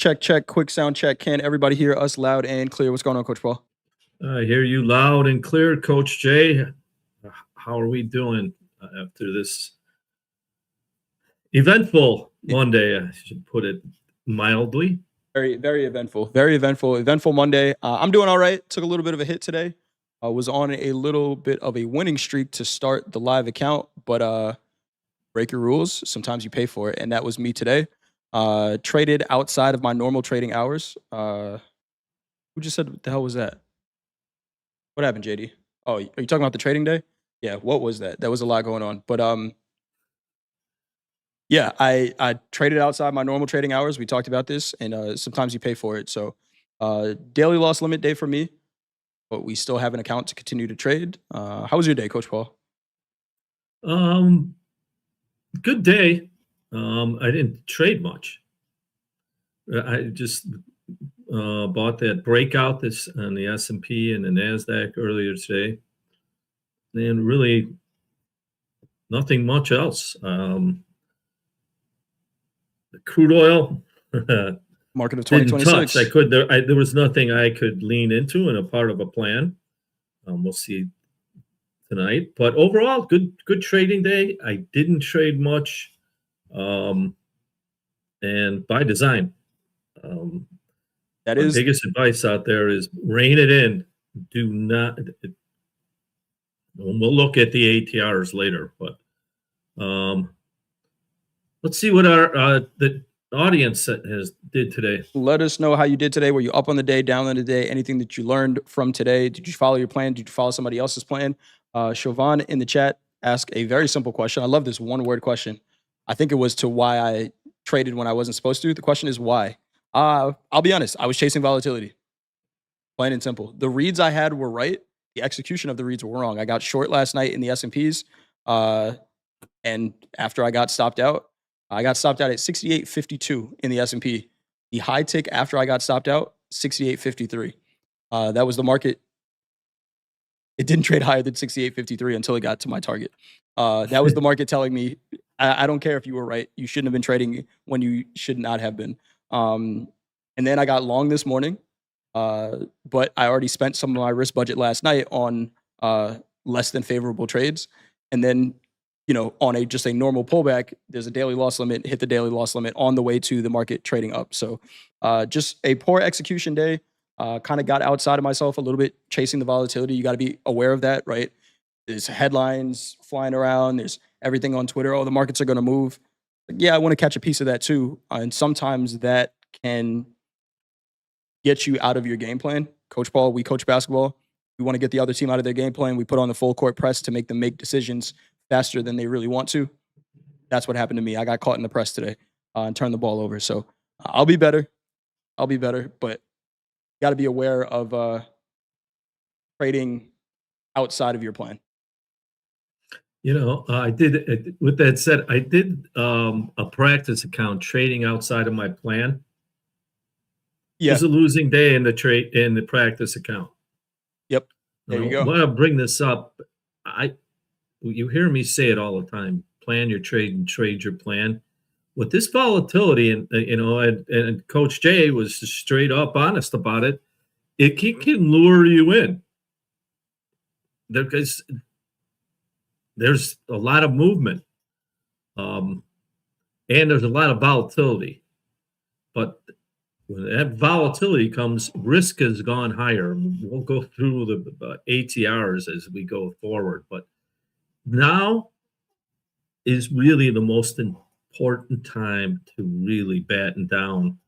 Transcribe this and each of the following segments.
Check, check, quick sound check. Can everybody hear us loud and clear? What's going on, Coach Paul? I hear you loud and clear, Coach Jay. How are we doing after this eventful Monday? I should put it mildly. Very, very eventful. Very eventful. Eventful Monday. I'm doing all right. Took a little bit of a hit today. I was on a little bit of a winning streak to start the live account, but break your rules. Sometimes you pay for it, and that was me today. Traded outside of my normal trading hours. Who just said what the hell was that? What happened, JD? Oh, are you talking about the trading day? Yeah, what was that? That was a lot going on. But yeah, I traded outside my normal trading hours. We talked about this, and sometimes you pay for it. So daily loss limit day for me, but we still have an account to continue to trade. How was your day, Coach Paul? Good day. I didn't trade much. I just bought that breakout this on the S&P and the NASDAQ earlier today. And really nothing much else. The crude oil Market of 2026. There was nothing I could lean into in a part of a plan. We'll see tonight. But overall, good trading day. I didn't trade much. And by design. That is the biggest advice out there is rein it in. Do not. We'll look at the ATRs later, but let's see what the audience did today. Let us know how you did today. Were you up on the day, down on the day? Anything that you learned from today? Did you follow your plan? Did you follow somebody else's plan? Chauvin in the chat asked a very simple question. I love this one-word question. I think it was to why I traded when I wasn't supposed to. The question is why. I'll be honest. I was chasing volatility. Plain and simple. The reads I had were right. The execution of the reads were wrong. I got short last night in the S&Ps. And after I got stopped out at 68.52 in the S&P. The high tick after I got stopped out, 68.53. That was the market. It didn't trade higher than 68.53 until it got to my target. That was the market telling me, I don't care if you were right. You shouldn't have been trading when you should not have been. And then I got long this morning, but I already spent some of my risk budget last night on less than favorable trades. And then, on just a normal pullback, there's a daily loss limit, hit the daily loss limit on the way to the market trading up. So just a poor execution day. Kind of got outside of myself a little bit, chasing the volatility. You got to be aware of that, right? There's headlines flying around. There's everything on Twitter. Oh, the markets are going to move. Yeah, I want to catch a piece of that too. And sometimes that can get you out of your game plan. Coach Paul, we coach basketball. We want to get the other team out of their game plan. We put on the full court press to make them make decisions faster than they really want to. That's what happened to me. I got caught in the press today and turned the ball over. So I'll be better. But you got to be aware of trading outside of your plan. I did, with that said, I did a practice account trading outside of my plan. Yeah. It was a losing day in the practice account. Yep. There you go. I want to bring this up. You hear me say it all the time. Plan your trade and trade your plan. With this volatility, and Coach Jay was straight up honest about it, it can lure you in. Because there's a lot of movement, and there's a lot of volatility. But when that volatility comes, risk has gone higher. We'll go through the ATRs as we go forward. But now is really the most important time to really batten down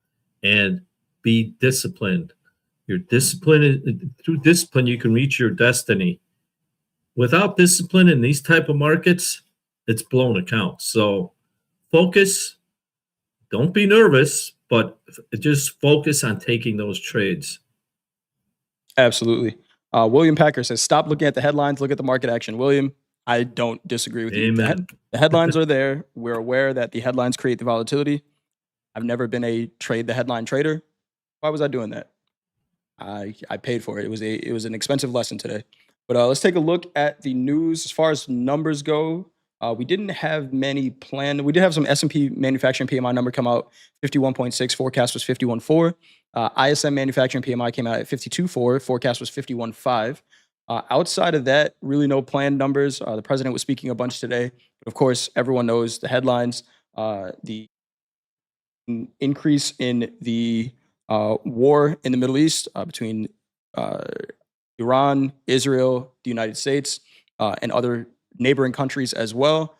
and be disciplined. Your discipline, through discipline, you can reach your destiny. Without discipline in these type of markets, it's blown account. So focus. Don't be nervous, but just focus on taking those trades. Absolutely. William Packer says, "Stop looking at the headlines. Look at the market action." William, I don't disagree with you. Amen. The headlines are there. We're aware that the headlines create the volatility. I've never been a trade the headline trader. Why was I doing that? I paid for it. It was an expensive lesson today. But let's take a look at the news as far as numbers go. We didn't have many planned. We did have some S&P manufacturing PMI number come out, 51.6. Forecast was 51.4. ISM manufacturing PMI came out at 52.4. Forecast was 51.5. Outside of that, really no planned numbers. The president was speaking a bunch today. But of course, everyone knows the headlines. The increase in the war in the Middle East between Iran, Israel, the United States, and other neighboring countries as well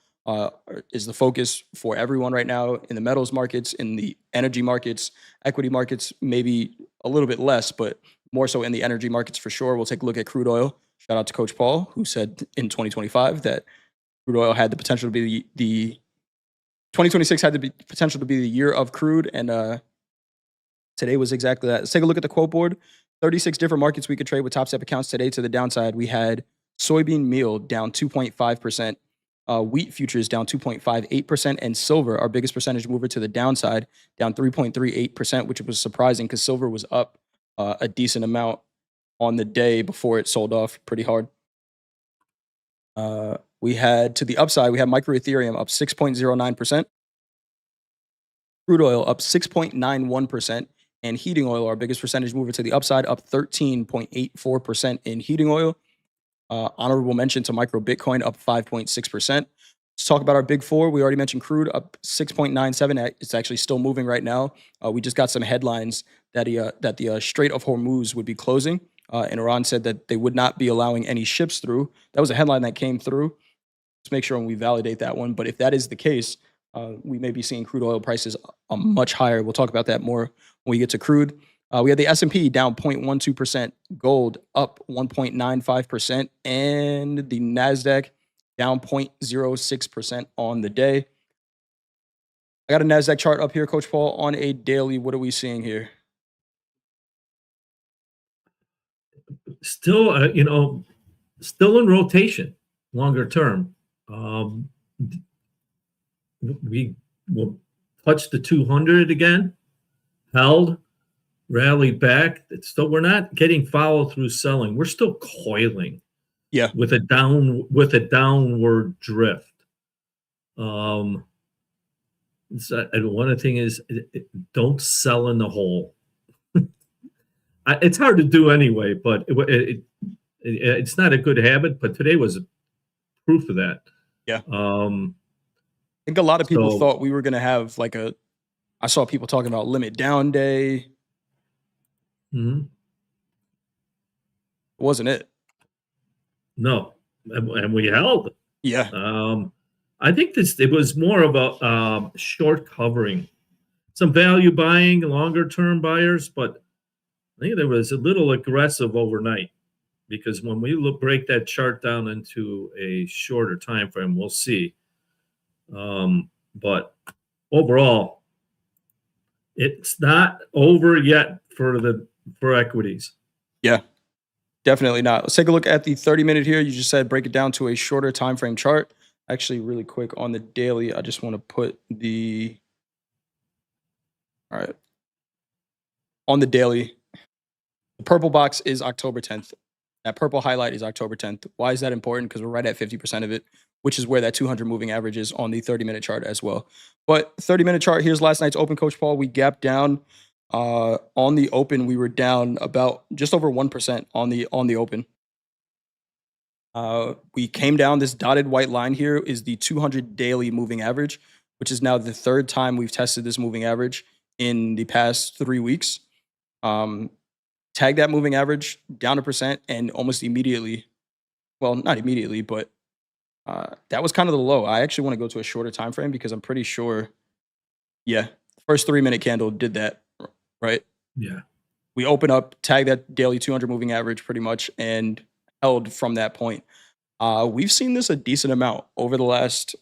is the focus for everyone right now in the metals markets, in the energy markets, equity markets, maybe a little bit less, but more so in the energy markets for sure. We'll take a look at crude oil. Shout out to Coach Paul, who said in 2025 that crude oil had the potential to be the 2026 had the potential to be the year of crude, and today was exactly that. Let's take a look at the quote board. 36 different markets we could trade with Topstep accounts today. To the downside, we had soybean meal down 2.5%, wheat futures down 2.58%, and silver, our biggest percentage mover to the downside, down 3.38%, which was surprising because silver was up a decent amount on the day before it sold off pretty hard. We had to the upside, we had micro Ethereum up 6.09%, crude oil up 6.91%, and heating oil, our biggest percentage mover to the upside, up 13.84% in heating oil. Honorable mention to micro Bitcoin up 5.6%. Let's talk about our big four. We already mentioned crude up 6.97. It's actually still moving right now. We just got some headlines that the Strait of Hormuz would be closing, and Iran said that they would not be allowing any ships through. That was a headline that came through. Let's make sure when we validate that one. But if that is the case, we may be seeing crude oil prices much higher. We'll talk about that more when we get to crude. We had the S&P down 0.12%, gold up 1.95%, and the NASDAQ down 0.06% on the day. I got a NASDAQ chart up here, Coach Paul, on a daily. What are we seeing here? Still, still in rotation, longer term. We will touch the 200 again, held, rallied back. So we're not getting follow through selling. We're still coiling. Yeah. With a downward drift. And one thing is, don't sell in the hole. It's hard to do anyway, but it's not a good habit. But today was proof of that. Yeah. I think a lot of people thought we were going to have I saw people talking about limit down day. Mm-hmm. Wasn't it? No, and we held. Yeah. I think it was more of a short covering, some value buying, longer term buyers, but I think there was a little aggressive overnight because when we break that chart down into a shorter time frame, we'll see. But overall, it's not over yet for equities. Yeah. Definitely not. Let's take a look at the 30-minute here. You just said break it down to a shorter time frame chart. Actually, really quick on the daily, I just want to put all right. On the daily, the purple box is October 10th. That purple highlight is October 10th. Why is that important? Because we're right at 50% of it, which is where that 200 moving average is on the 30-minute chart as well. But 30-minute chart, here's last night's open, Coach Paul. We gapped down. On the open, we were down about just over 1% on the open. We came down. This dotted white line here is the 200 daily moving average, which is now the third time we've tested this moving average in the past 3 weeks. Tag that moving average down 1% and almost immediately, well, not immediately, but that was kind of the low. I actually want to go to a shorter time frame because I'm pretty sure, yeah, the first 3-minute candle did that. right? Yeah. We open up, tag that daily 200 moving average pretty much, and held from that point. We've seen this a decent amount over the last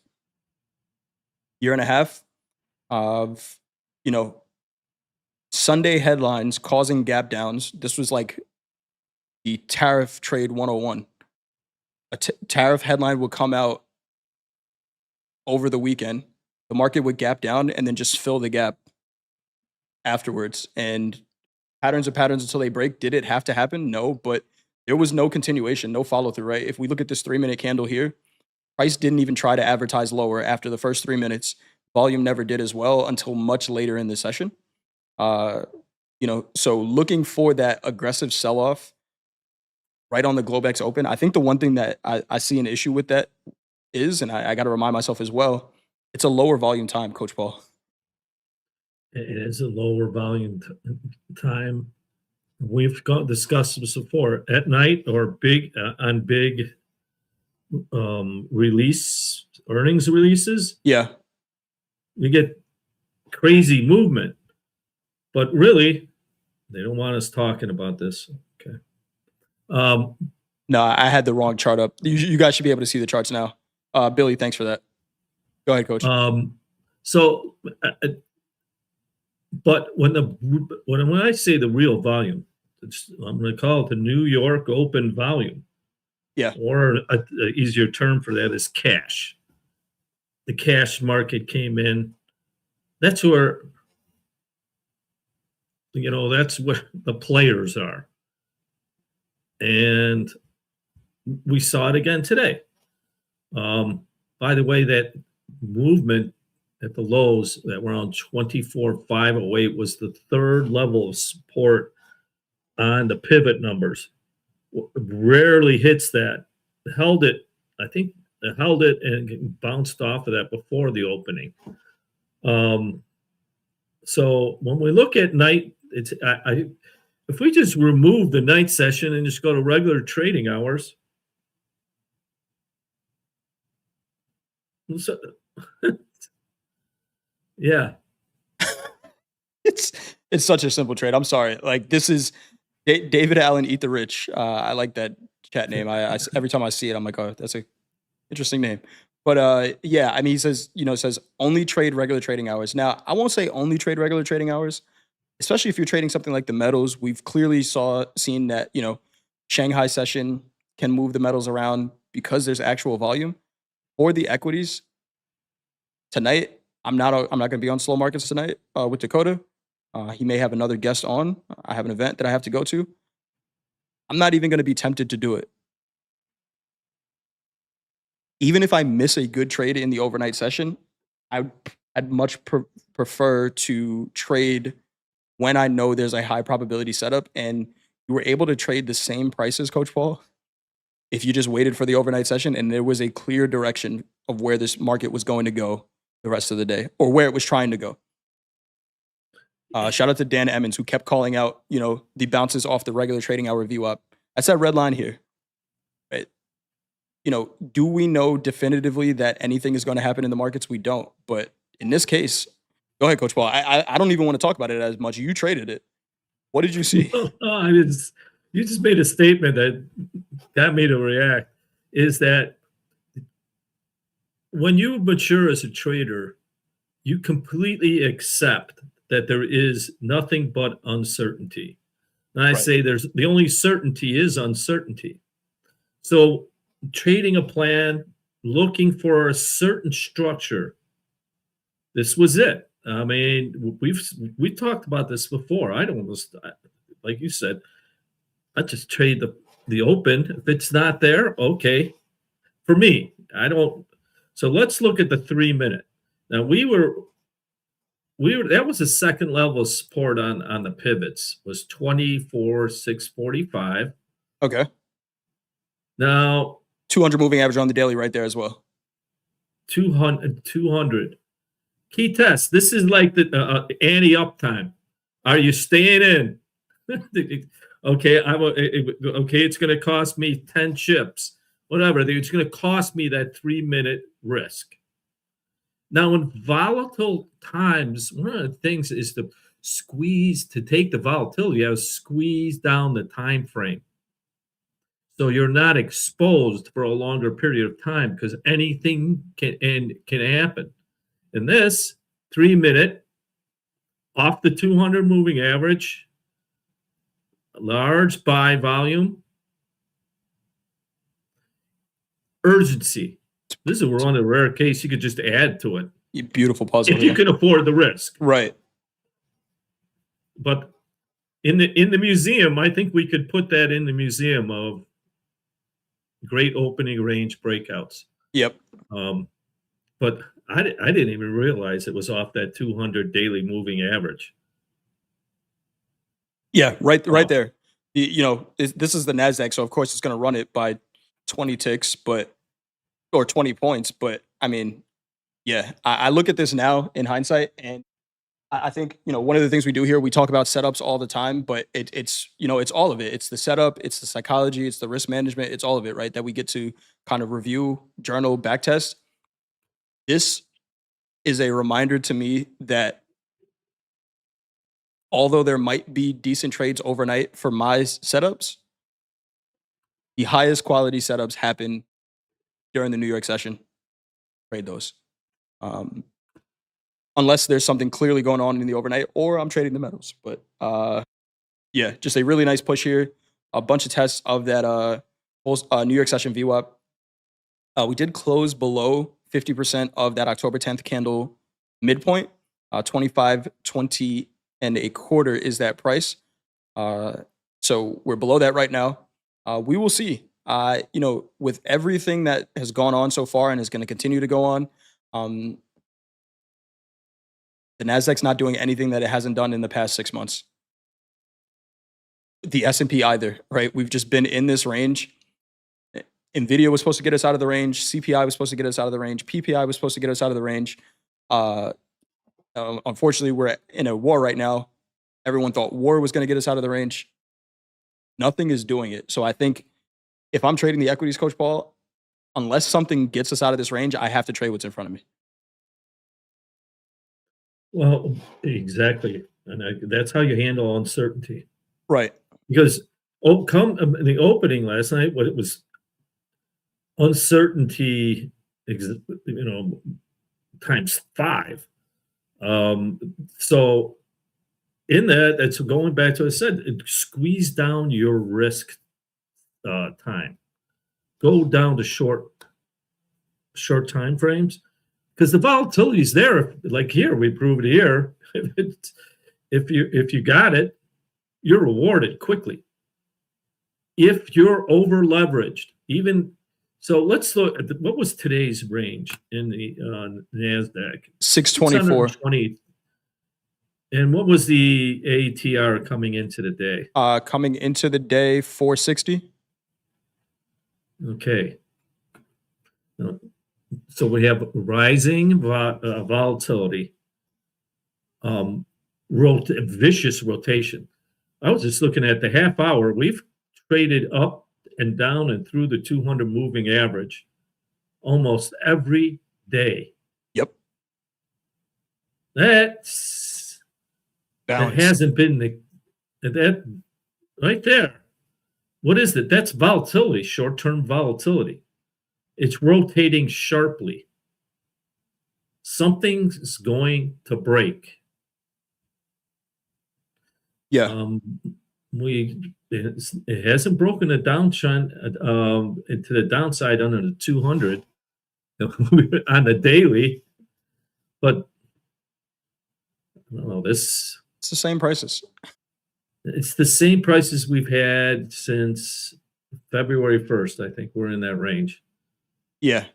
year and a half of, you know, Sunday headlines causing gap downs. This was like the tariff trade 101. A tariff headline would come out over the weekend. The market would gap down and then just fill the gap afterwards. And patterns are patterns until they break. Did it have to happen? No, but there was no continuation, no follow through, right? If we look at this 3-minute candle here, price didn't even try to advertise lower after the first 3 minutes. Volume never did as well until much later in the session. So looking for that aggressive sell off right on the Globex Open, I think the one thing that I see an issue with that is, and I got to remind myself as well, it's a lower volume time, Coach Paul. It is a lower volume time. We've discussed this before. At night or big earnings releases, Yeah. you get crazy movement. But really, they don't want us talking about this. Okay. No, I had the wrong chart up. You guys should be able to see the charts now. Billy, thanks for that. Go ahead, Coach. But when I say the real volume, I'm going to call it the New York Open volume. Yeah. Or an easier term for that is cash. The cash market came in. That's where, that's where the players are. And we saw it again today. By the way, that movement at the lows that were on 24,508 was the third level of support on the pivot numbers. Rarely hits that. Held it, I think held it and bounced off of that before the opening. So when we look at night, if we just remove the night session and just go to regular trading hours, so, yeah, it's such a simple trade. I'm sorry. Like, this is David Allen, Eat the Rich. I like that chat name. I every time I see it, I'm like, oh, that's a interesting name. But yeah, I mean, he says, says only trade regular trading hours. Now, I won't say only trade regular trading hours, especially if you're trading something like the metals. We've clearly seen that, Shanghai session can move the metals around because there's actual volume. For the equities tonight, I'm not going to be on slow markets tonight with Dakota. He may have another guest on. I have an event that I have to go to. I'm not even going to be tempted to do it. Even if I miss a good trade in the overnight session, I'd much prefer to trade when I know there's a high probability setup. And you were able to trade the same prices, Coach Paul, if you just waited for the overnight session and there was a clear direction of where this market was going to go the rest of the day, or where it was trying to go. Shout out to Dan Emmons, who kept calling out, the bounces off the regular trading hour VWAP. That's that red line here. Right? Do we know definitively that anything is going to happen in the markets? We don't. But in this case, go ahead, Coach Paul. I don't even want to talk about it as much. You traded it. What did you see? You just made a statement that got me to react, is that when you mature as a trader, you completely accept that there is nothing but uncertainty. And I say the only certainty is uncertainty. So trading a plan, looking for a certain structure, this was it. I mean, we talked about this before. I don't, like you said, I just trade the open. If it's not there, okay. For me, I don't. So let's look at the 3-minute. Now that was the second level of support on the pivots, was 24,645. Okay. Now 200 moving average on the daily right there as well. 200. Key test. This is like the anti-up time. Are you staying in? Okay, it's going to cost me 10 chips. Whatever. It's going to cost me that 3-minute risk. Now, in volatile times, one of the things is to take the volatility, you have to squeeze down the time frame. So you're not exposed for a longer period of time because anything can happen. In this 3-minute off the 200 moving average, large buy volume, urgency. This is one of the rare cases you could just add to it. Beautiful puzzle. If you can afford the risk. Right. But in the museum, I think we could put that in the museum of great opening range breakouts. Yep. But I didn't even realize it was off that 200 daily moving average. Yeah, right there. This is the NASDAQ, so of course it's going to run it by 20 ticks, or 20 points. But I mean, yeah, I look at this now in hindsight, and I think, one of the things we do here, we talk about setups all the time, but it's all of it. It's the setup, it's the psychology, it's the risk management, it's all of it, right? That we get to kind of review, journal, backtest. This is a reminder to me that although there might be decent trades overnight for my setups, the highest quality setups happen during the New York session. Trade those. Unless there's something clearly going on in the overnight, or I'm trading the metals. But yeah, just a really nice push here. A bunch of tests of that New York session VWAP. We did close below 50% of that October 10th candle midpoint. 25.20 and a quarter is that price. So we're below that right now. We will see. With everything that has gone on so far and is going to continue to go on, the NASDAQ's not doing anything that it hasn't done in the past 6 months. The S&P either, right? We've just been in this range. NVIDIA was supposed to get us out of the range. CPI was supposed to get us out of the range. PPI was supposed to get us out of the range. Unfortunately, we're in a war right now. Everyone thought war was going to get us out of the range. Nothing is doing it. So I think if I'm trading the equities, Coach Paul, unless something gets us out of this range, I have to trade what's in front of me. Well, exactly. And that's how you handle uncertainty. Right. Because the opening last night, what it was uncertainty, times 5. So in that's going back to what I said, squeeze down your risk time. Go down to short time frames. Because the volatility is there. Like here, we proved it here. If you got it, you're rewarded quickly. If you're over leveraged, so let's look at what was today's range in the NASDAQ? 624. And what was the ATR coming into the day? Coming into the day, 460. Okay. So we have rising volatility, vicious rotation. I was just looking at the half hour. We've traded up and down and through the 200 moving average almost every day. Yep. That hasn't been that right there. What is it? That's volatility, short-term volatility. It's rotating sharply. Something's going to break. Yeah. It hasn't broken a downtrend into the downside under the 200 on the daily, but I don't know, it's the same prices. It's the same prices we've had since February 1st. I think we're in that range. Yeah.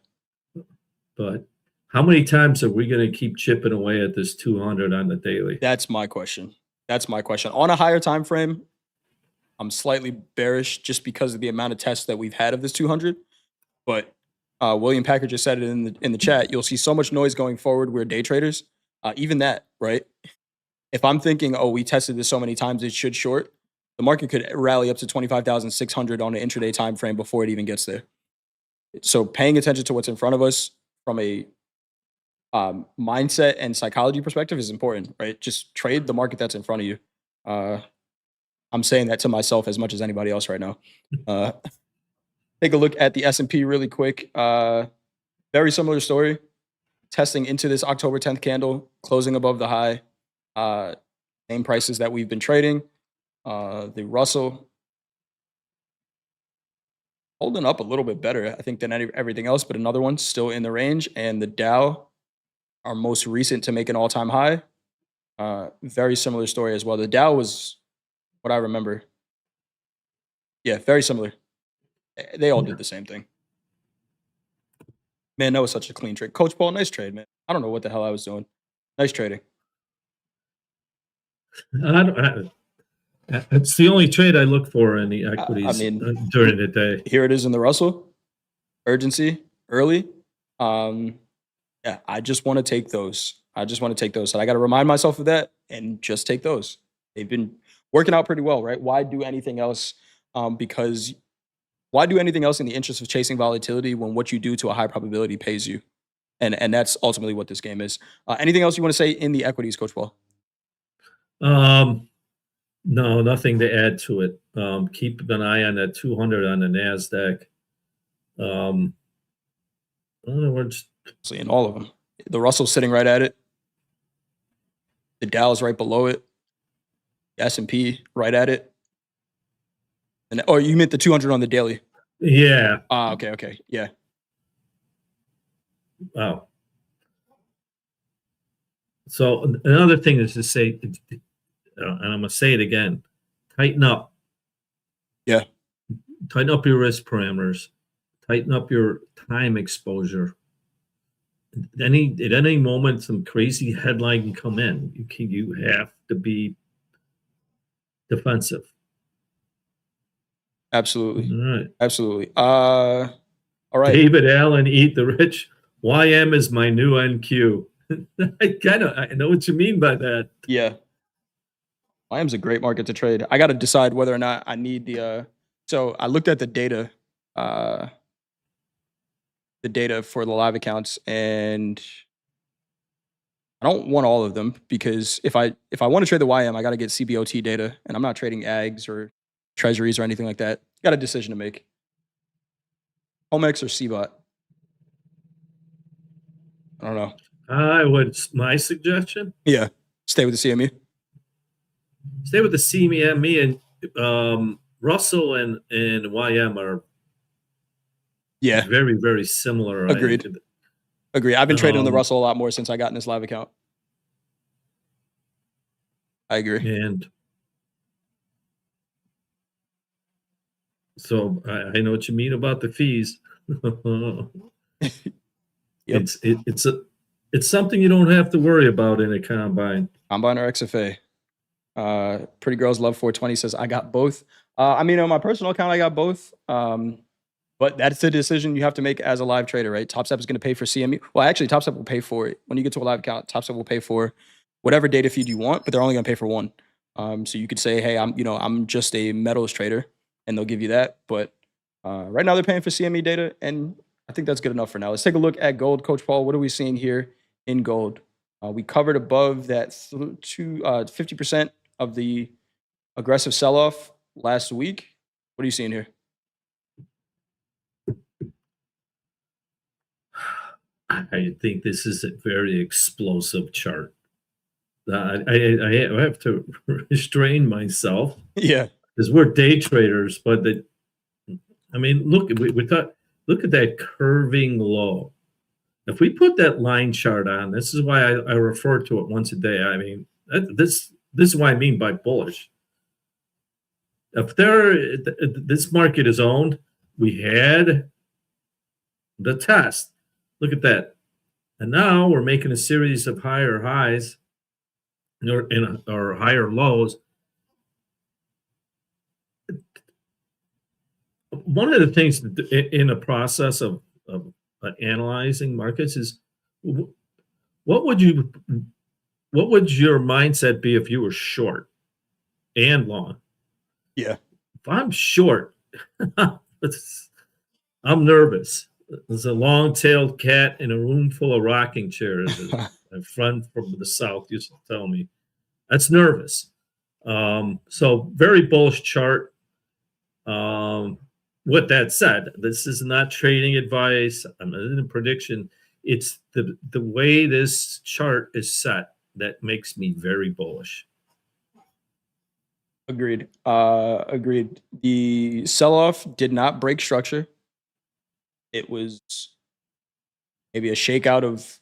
But how many times are we going to keep chipping away at this 200 on the daily? That's my question. On a higher time frame, I'm slightly bearish just because of the amount of tests that we've had of this 200. But William Packer just said it in the chat. You'll see so much noise going forward. We're day traders. Even that, right? If I'm thinking, we tested this so many times, it should short, the market could rally up to 25,600 on an intraday time frame before it even gets there. So paying attention to what's in front of us from a mindset and psychology perspective is important, right? Just trade the market that's in front of you. I'm saying that to myself as much as anybody else right now. Uh, take a look at the S&P really quick. Very similar story. Testing into this October 10th candle, closing above the high. Same prices that we've been trading. The Russell holding up a little bit better, I think, than everything else, but another one still in the range. And the Dow, our most recent to make an all-time high. Very similar story as well. The Dow was what I remember. Yeah, very similar. They all did the same thing. Man, that was such a clean trade. Coach Paul, nice trade, man. I don't know what the hell I was doing. Nice trading. It's the only trade I look for in the equities during the day. Here it is in the Russell. Urgency, early. Yeah, I just want to take those. So I got to remind myself of that and just take those. They've been working out pretty well, right? Why do anything else? Because why do anything else in the interest of chasing volatility when what you do to a high probability pays you? And that's ultimately what this game is. Anything else you want to say in the equities, Coach Paul? No, nothing to add to it. Keep an eye on that 200 on the NASDAQ. In other words, in all of them, the Russell's sitting right at it. The Dow's right below it. The S&P right at it. And you meant the 200 on the daily? Yeah. Okay. Yeah. Wow. So another thing is to say, and I'm going to say it again, tighten up. Yeah. Tighten up your risk parameters. Tighten up your time exposure. At any moment, some crazy headline can come in. You have to be defensive. Absolutely. All right. Absolutely. All right. David Allen, eat the rich. YM is my new NQ. I know what you mean by that. Yeah. YM's a great market to trade. I got to decide whether or not I need the. So I looked at the data for the live accounts, and I don't want all of them because if I want to trade the YM, I got to get CBOT data, and I'm not trading AGs or treasuries or anything like that. Got a decision to make. HomeX or CBOT? I don't know. My suggestion? Yeah, stay with the CME. Stay with the CME, and Russell and YM are very, very similar. Agreed. I've been trading the Russell a lot more since I got in this live account. I agree. And so I know what you mean about the fees. Yep. It's something you don't have to worry about in a combine. Combine or XFA. Pretty Girls Love 420 says, I got both. On my personal account, I got both. But that's the decision you have to make as a live trader, right? Topstep is going to pay for CME. Well, actually, Topstep will pay for it. When you get to a live account, Topstep will pay for whatever data feed you want, but they're only going to pay for one. So you could say, hey, I'm just a metals trader, and they'll give you that. But right now they're paying for CME data, and I think that's good enough for now. Let's take a look at gold. Coach Paul, what are we seeing here in gold? We covered above that 50% of the aggressive sell-off last week. What are you seeing here? I think this is a very explosive chart. I have to restrain myself. Yeah, because we're day traders. But look at that curving low. If we put that line chart on, this is why I refer to it once a day. This is what I mean by bullish. If this market is owned, we had the test. Look at that. And now we're making a series of higher highs or higher lows. One of the things in the process of analyzing markets is what would your mindset be if you were short and long? Yeah. If I'm short, I'm nervous. There's a long-tailed cat in a room full of rocking chairs, as my friend from the South used to tell me. That's nervous. So very bullish chart. Um, with that said, this is not trading advice. I'm not in a prediction. It's the way this chart is set that makes me very bullish. Agreed. Agreed. The sell-off did not break structure. It was maybe a shakeout of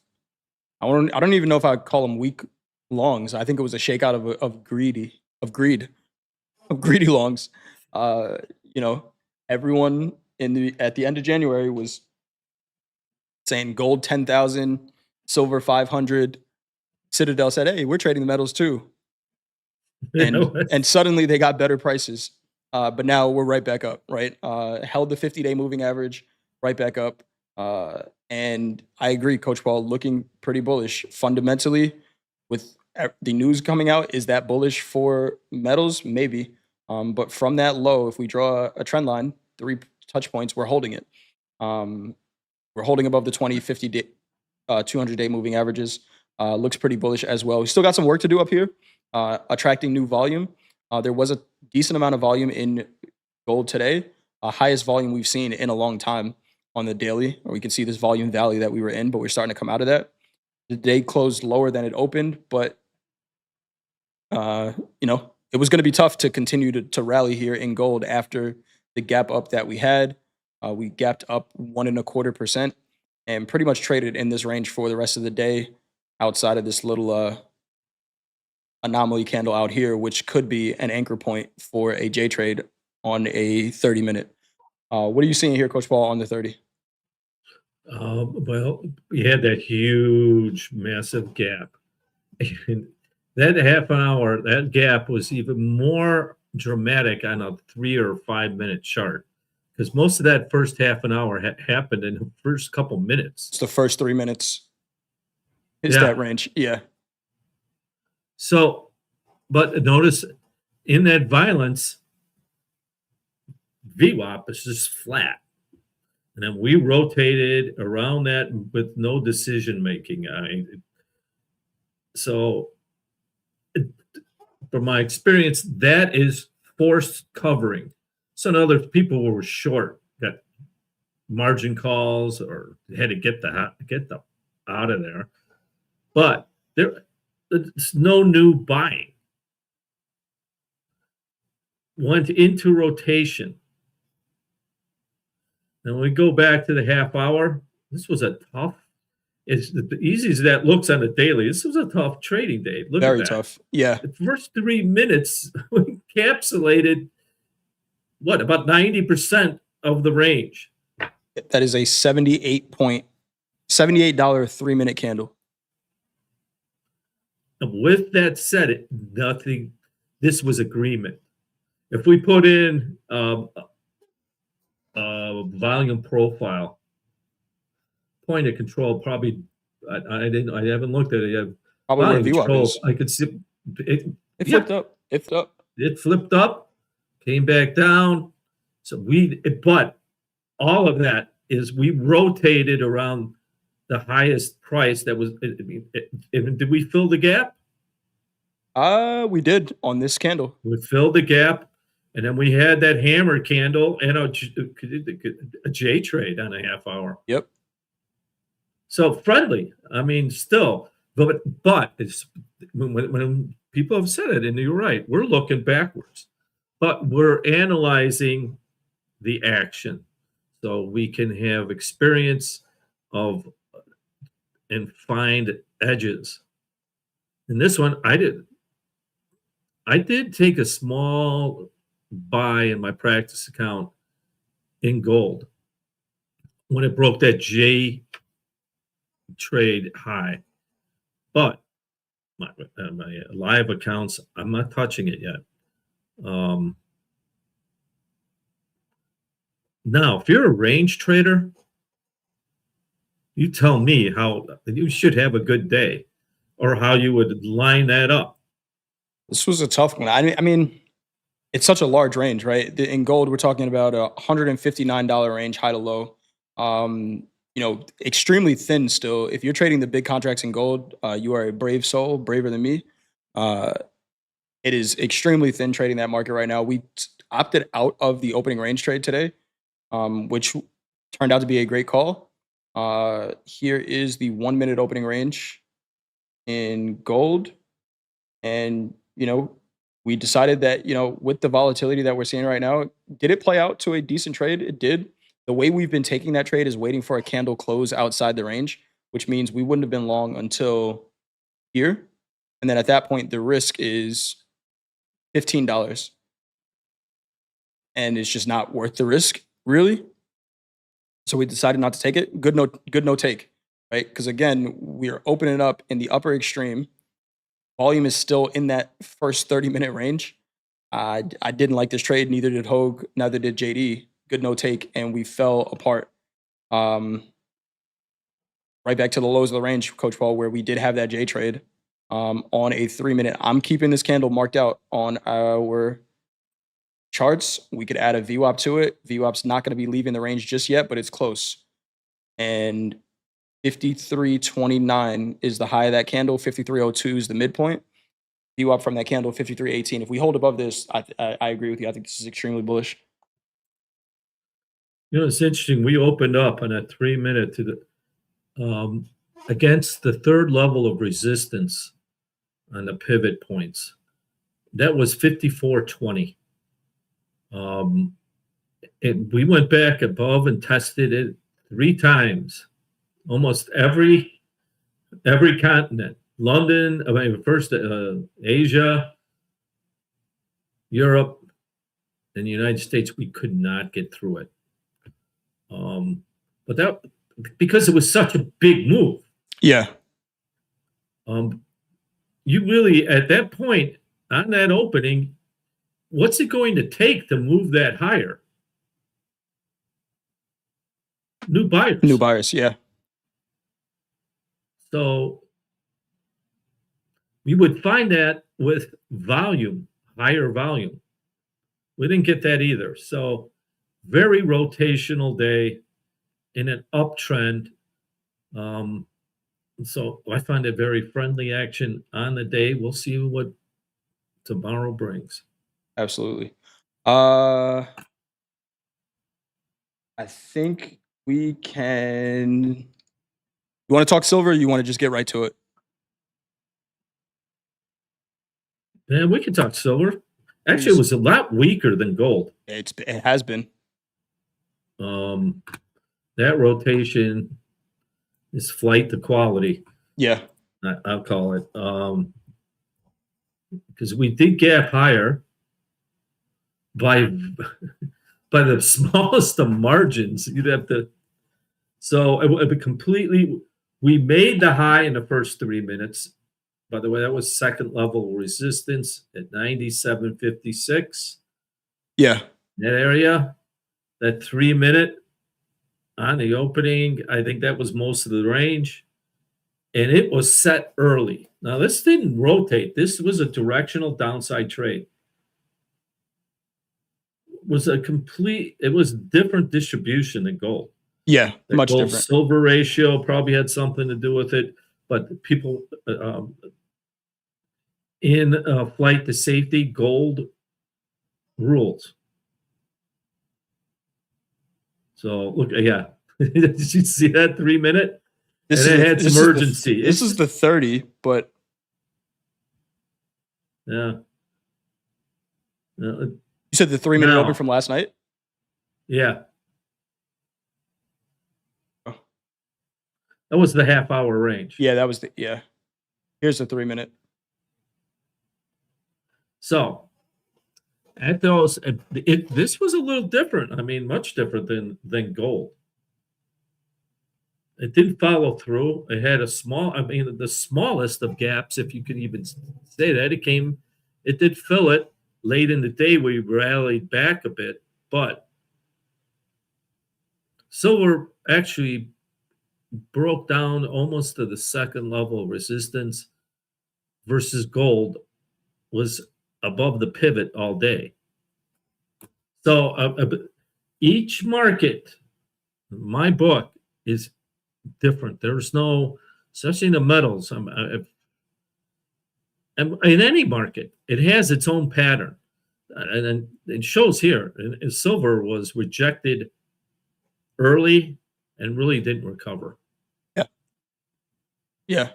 I don't even know if I'd call them weak longs. I think it was a shakeout of greedy longs. Uh, you know, everyone at the end of January was saying gold 10,000, silver 500. Citadel said, "Hey, we're trading the metals too." And suddenly they got better prices. But now we're right back up, right? Held the 50-day moving average right back up. And I agree, Coach Paul, looking pretty bullish fundamentally with the news coming out. Is that bullish for metals? Maybe. But from that low, if we draw a trend line, 3 touch points, we're holding it. We're holding above the 20, 50 day, 200-day moving averages. Looks pretty bullish as well. We still got some work to do up here, attracting new volume. There was a decent amount of volume in gold today, highest volume we've seen in a long time on the daily. Or we can see this volume valley that we were in, but we're starting to come out of that. The day closed lower than it opened, but it was going to be tough to continue to rally here in gold after the gap up that we had. We gapped up 1.25% and pretty much traded in this range for the rest of the day outside of this little anomaly candle out here, which could be an anchor point for a J trade on a 30-minute. What are you seeing here, Coach Paul, on the 30? Well, we had that huge, massive gap. And that half an hour, that gap was even more dramatic on a 3 or 5 minute chart because most of that first half an hour happened in the first couple minutes. It's the first 3 minutes. Is that range? Yeah. So, but notice in that violence, VWAP is just flat. And then we rotated around that with no decision making. So, from my experience, that is forced covering. So, in other people who were short got margin calls or had to get the out of there. But there's no new buying. Went into rotation. And when we go back to the half hour, this was a tough. It's the easy as that looks on the daily. This was a tough trading day. Look Very at that. tough. Yeah. The first 3 minutes we encapsulated about 90% of the range. That is a $78 3-minute candle. And with that said, nothing. This was agreement. If we put in volume profile, point of control, probably I haven't looked at it yet. Probably where VWAP is. I could see it flipped up. It flipped up. It flipped up, came back down. So but all of that is we rotated around the highest price that was. Did we fill the gap? We did on this candle. We filled the gap. And then we had that hammer candle and a J trade on a half hour. Yep. So friendly. I mean, still, but it's when people have said it, and you're right, we're looking backwards, but we're analyzing the action, so we can have experience of and find edges. In this one, I did take a small buy in my practice account in gold when it broke that J trade high, but my live accounts, I'm not touching it yet. Now, if you're a range trader, you tell me how you should have a good day or how you would line that up. This was a tough one. I mean, it's such a large range, right? In gold, we're talking about a $159 range, high to low. extremely thin still. If you're trading the big contracts in gold, you are a brave soul, braver than me. It is extremely thin trading that market right now. We opted out of the opening range trade today, which turned out to be a great call. Here is the 1 minute opening range in gold. And, we decided that, with the volatility that we're seeing right now, did it play out to a decent trade? It did. The way we've been taking that trade is waiting for a candle close outside the range, which means we wouldn't have been long until here. And then at that point, the risk is $15. And it's just not worth the risk, really. So we decided not to take it. Good no take, right? Because again, we are opening up in the upper extreme. Volume is still in that first 30-minute range. I didn't like this trade. Neither did Hogue. Neither did JD. Good no take, and we fell apart. Right back to the lows of the range, Coach Paul, where we did have that J trade on a 3-minute. I'm keeping this candle marked out on our charts. We could add a VWAP to it. VWAP's not going to be leaving the range just yet, but it's close. And 53.29 is the high of that candle. 53.02 is the midpoint. VWAP from that candle, 53.18. If we hold above this, I agree with you. I think this is extremely bullish. It's interesting. We opened up on that 3-minute to the against the third level of resistance on the pivot points. That was 54.20. We went back above and tested it 3 times. Almost every continent. London, first Asia, Europe, and the United States, we could not get through it. But that, because it was such a big move. Yeah. You really, at that point, on that opening, what's it going to take to move that higher? New buyers. New buyers, yeah. So we would find that with volume, higher volume. We didn't get that either. So very rotational day in an uptrend. So I find it very friendly action on the day. We'll see what tomorrow brings. Absolutely. I think we can. You want to talk silver, or you want to just get right to it? Man, we can talk silver. Actually, it was a lot weaker than gold. It has been. That rotation is flight to quality. Yeah. I'll call it. Because we did gap higher by the smallest of margins. You'd have to. So it would completely. We made the high in the first 3 minutes. By the way, that was second level resistance at 97.56. Yeah. That area, that 3-minute on the opening, I think that was most of the range. And it was set early. Now, this didn't rotate. This was a directional downside trade. It was different distribution than gold. Yeah, The much gold different. silver ratio probably had something to do with it, but people in flight to safety, gold rules. So look, yeah, did you see that 3-minute? This And is it had some urgency. This is the 30, but Yeah. you said the 3-minute No. open from last night. Yeah. Oh. That was the half-hour range. Yeah, that was yeah. Here's the 3-minute. So at those, this was a little different. I mean, much different than gold. It didn't follow through. It had the smallest of gaps, if you could even say that. It did fill it late in the day. We rallied back a bit, but silver actually broke down almost to the second level of resistance versus gold was above the pivot all day. So each market My book is different. There's no, especially in the metals, in any market, it has its own pattern. And it shows here. And silver was rejected early and really didn't recover. Yeah. Yeah.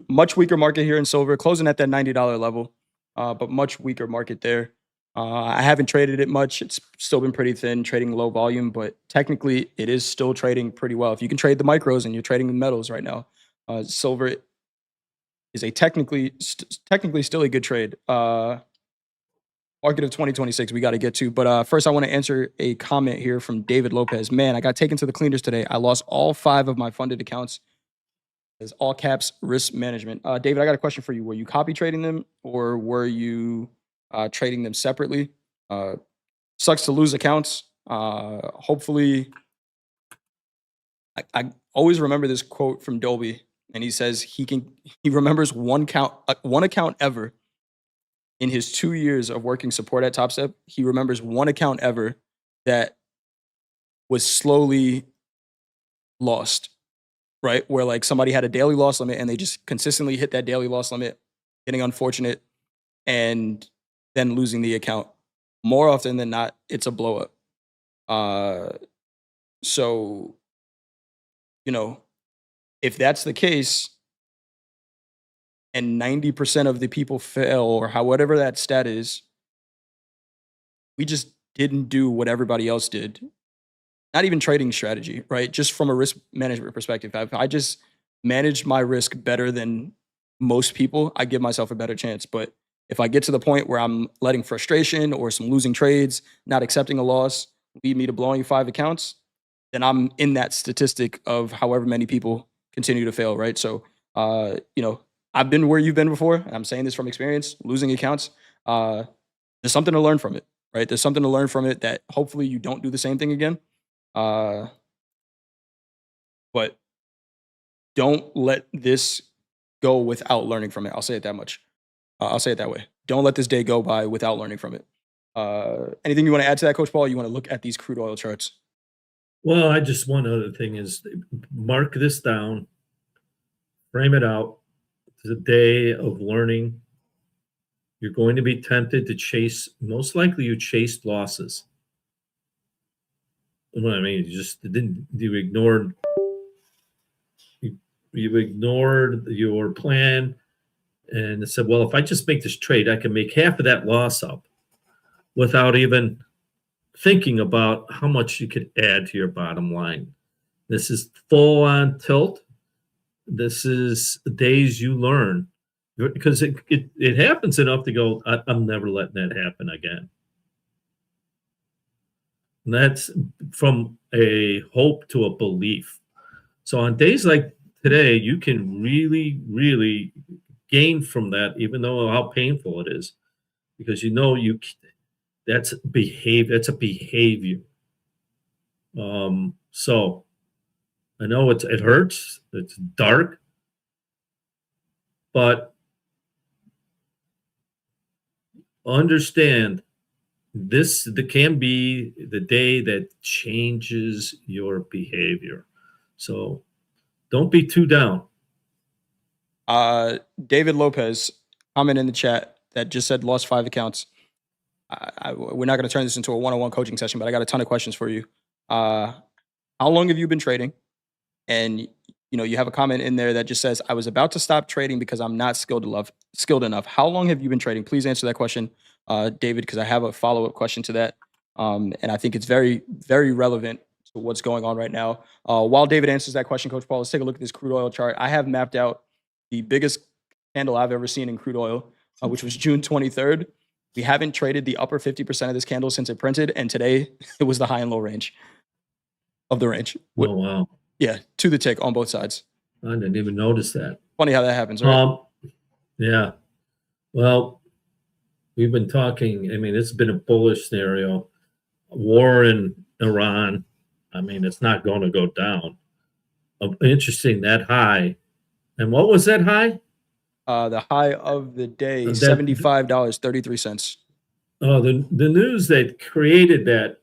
Much weaker market here in silver, closing at that $90 level, but much weaker market there. I haven't traded it much. It's still been pretty thin, trading low volume, but technically it is still trading pretty well. If you can trade the micros and you're trading the metals right now, silver is a technically still a good trade. Market of 2026 we got to get to, but first I want to answer a comment here from David Lopez. Man, I got taken to the cleaners today. I lost all 5 of my funded accounts. As all caps risk management. David, I got a question for you. Were you copy trading them or were you trading them separately? Sucks to lose accounts. Hopefully, I always remember this quote from Dolby, and he says he remembers one account ever in his 2 years of working support at Topstep. He remembers one account ever that was slowly lost. Right? Where like somebody had a daily loss limit and they just consistently hit that daily loss limit, getting unfortunate and then losing the account. More often than not, it's a blow up. So, you know, if that's the case and 90% of the people fail or however that stat is, we just didn't do what everybody else did. Not even trading strategy, right? Just from a risk management perspective. If I just manage my risk better than most people, I give myself a better chance. But if I get to the point where I'm letting frustration or some losing trades, not accepting a loss, lead me to blowing 5 accounts, then I'm in that statistic of however many people continue to fail, right? So, I've been where you've been before, and I'm saying this from experience, losing accounts. There's something to learn from it, right? There's something to learn from it that hopefully you don't do the same thing again. But don't let this go without learning from it. I'll say it that much. I'll say it that way. Don't let this day go by without learning from it. Anything you want to add to that, Coach Paul? You want to look at these crude oil charts? Well, I just, one other thing is mark this down, frame it out. It's a day of learning. You're going to be tempted to chase, most likely you chased losses. What I mean, you ignored your plan and said, well, if I just make this trade, I can make half of that loss up without even thinking about how much you could add to your bottom line. This is full on tilt. This is days you learn, because it happens enough to go, I'm never letting that happen again. And that's from a hope to a belief. So on days like today, you can really, really gain from that, even though how painful it is, because that's behavior. That's a behavior. So I know it hurts. It's dark, but understand this can be the day that changes your behavior. So don't be too down. David Lopez, comment in the chat that just said lost 5 accounts. We're not going to turn this into a one-on-one coaching session, but I got a ton of questions for you. How long have you been trading? And you have a comment in there that just says, I was about to stop trading because I'm not skilled enough. How long have you been trading? Please answer that question, David, because I have a follow-up question to that. And I think it's very, very relevant to what's going on right now. While David answers that question, Coach Paul, let's take a look at this crude oil chart. I have mapped out the biggest candle I've ever seen in crude oil, which was June 23rd. We haven't traded the upper 50% of this candle since it printed, and today it was the high and low range of the range. Oh, wow. Yeah, to the tick on both sides. I didn't even notice that. Funny how that happens, right? Yeah. Well, we've been talking. I mean, it's been a bullish scenario. War in Iran. I mean, it's not going to go down. Interesting, that high. And what was that high? The high of the day, $75.33. Oh, the news that created that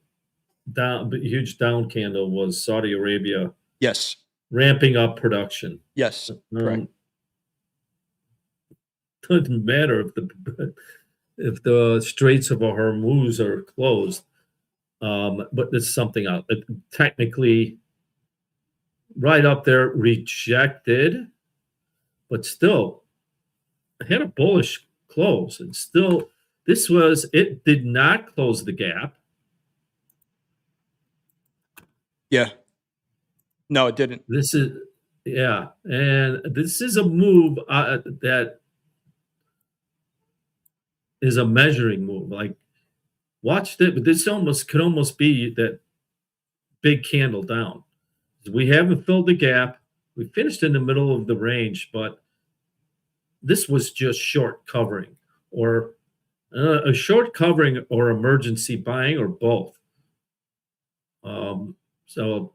huge down candle was Saudi Arabia Yes. ramping up production. Yes. Correct. Doesn't matter if the Straits of Hormuz are closed, but it's something else. Technically, right up there, rejected, but still had a bullish close, and still it did not close the gap. Yeah. No, it didn't. This is and this is a move that is a measuring move. Like, watch that, but this could almost be that big candle down. We haven't filled the gap. We finished in the middle of the range, but this was just short covering, or a short covering, or emergency buying, or both. So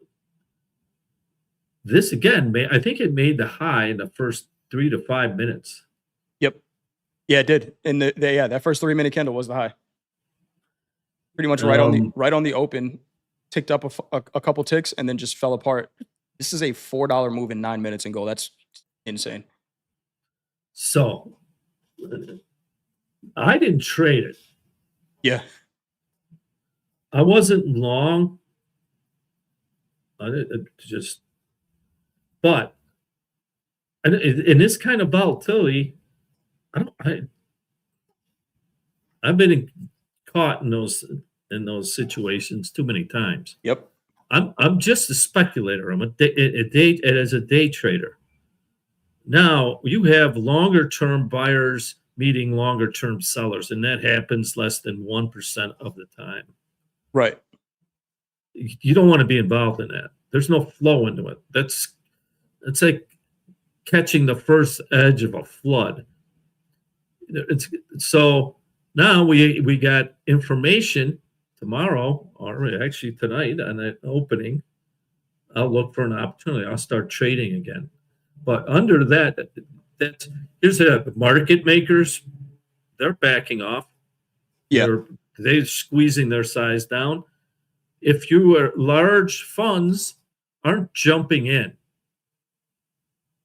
this again, I think it made the high in the first 3 to 5 minutes. Yep. Yeah, it did. And that first 3-minute candle was the high. Pretty much right on the open, ticked up a couple ticks, and then just fell apart. This is a $4 move in 9 minutes in gold. That's insane. So I didn't trade it. Yeah. I wasn't long. But in this kind of volatility, I've been caught in those situations too many times. Yep. I'm just a speculator. I'm a day trader. Now you have longer term buyers meeting longer term sellers, and that happens less than 1% of the time. Right. You don't want to be involved in that. There's no flow into it. It's like catching the first edge of a flood. So now we got information tomorrow, or actually tonight, on that opening. I'll look for an opportunity. I'll start trading again. But under here's the market makers. They're backing off. Yeah. They're squeezing their size down. If you are large funds aren't jumping in,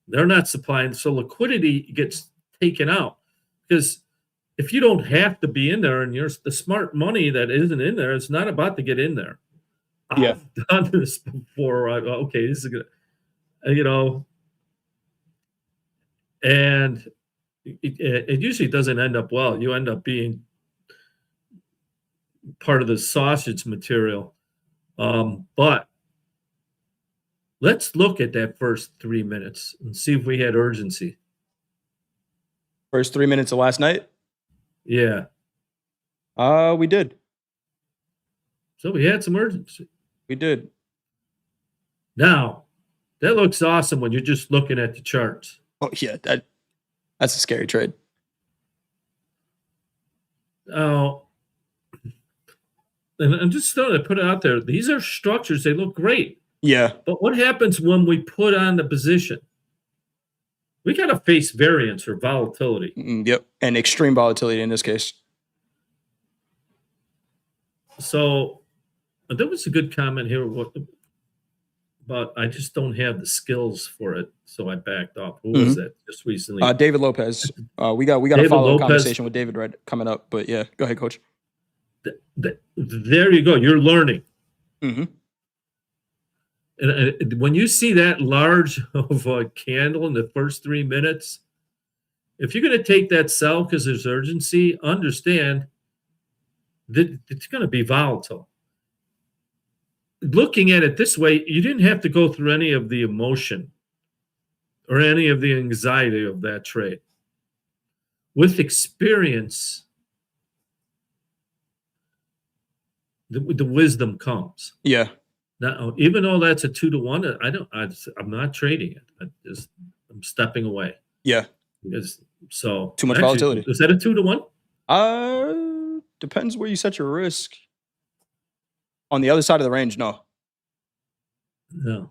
they're not supplying, so liquidity gets taken out. Because if you don't have to be in there, and the smart money that isn't in there, it's not about to get in there. Yeah. I've done this before. Okay, this is good, and it usually doesn't end up well. You end up being part of the sausage material. But let's look at that first 3 minutes and see if we had urgency. First 3 minutes of last night? Yeah. We did. So we had some urgency. We did. Now, that looks awesome when you're just looking at the charts. Oh, yeah. That's a scary trade. And I'm just starting to put it out there. These are structures. They look great. Yeah. But what happens when we put on the position? We got to face variance or volatility. Yep. And extreme volatility in this case. So there was a good comment here about I just don't have the skills for it, so I backed off. Who was that just recently? David Lopez. We got a follow-up conversation with David coming up. But yeah, go ahead, Coach. There you go. You're learning. Mm-hmm. And when you see that large of a candle in the first 3 minutes, if you're going to take that sell because there's urgency, understand that it's going to be volatile. Looking at it this way, you didn't have to go through any of the emotion or any of the anxiety of that trade. With experience, the wisdom comes. Yeah. Now, even though that's a 2-to-1, I'm not trading it. I'm stepping away. Yeah. Because too much volatility. Is that a 2-to-1? Depends where you set your risk. On the other side of the range, no. No.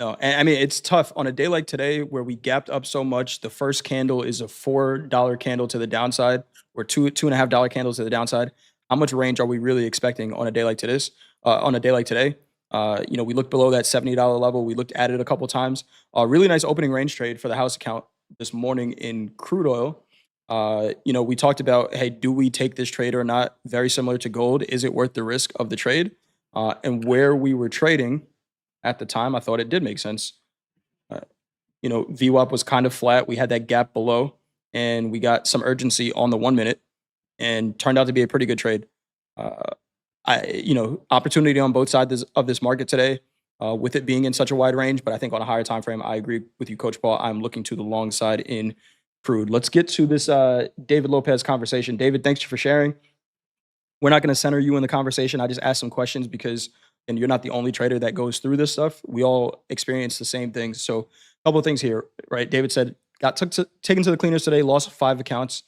And I mean, it's tough on a day like today where we gapped up so much. The first candle is a $4 candle to the downside, or $2.50 candles to the downside. how much range are we really expecting on a day like today? We looked below that $70 level. We looked at it a couple times. A really nice opening range trade for the house account this morning in crude oil. We talked about, hey, do we take this trade or not? Very similar to gold. Is it worth the risk of the trade? And where we were trading at the time, I thought it did make sense. VWAP was kind of flat. We had that gap below, and we got some urgency on the 1 minute, and turned out to be a pretty good trade. Opportunity on both sides of this market today, with it being in such a wide range. But I think on a higher time frame, I agree with you, Coach Paul. I'm looking to the long side in crude. Let's get to this David Lopez conversation. David, thanks for sharing. We're not going to center you in the conversation. I just asked some questions because, and you're not the only trader that goes through this stuff. We all experience the same things. So, a couple of things here, right? David said, taken to the cleaners today, lost 5 accounts.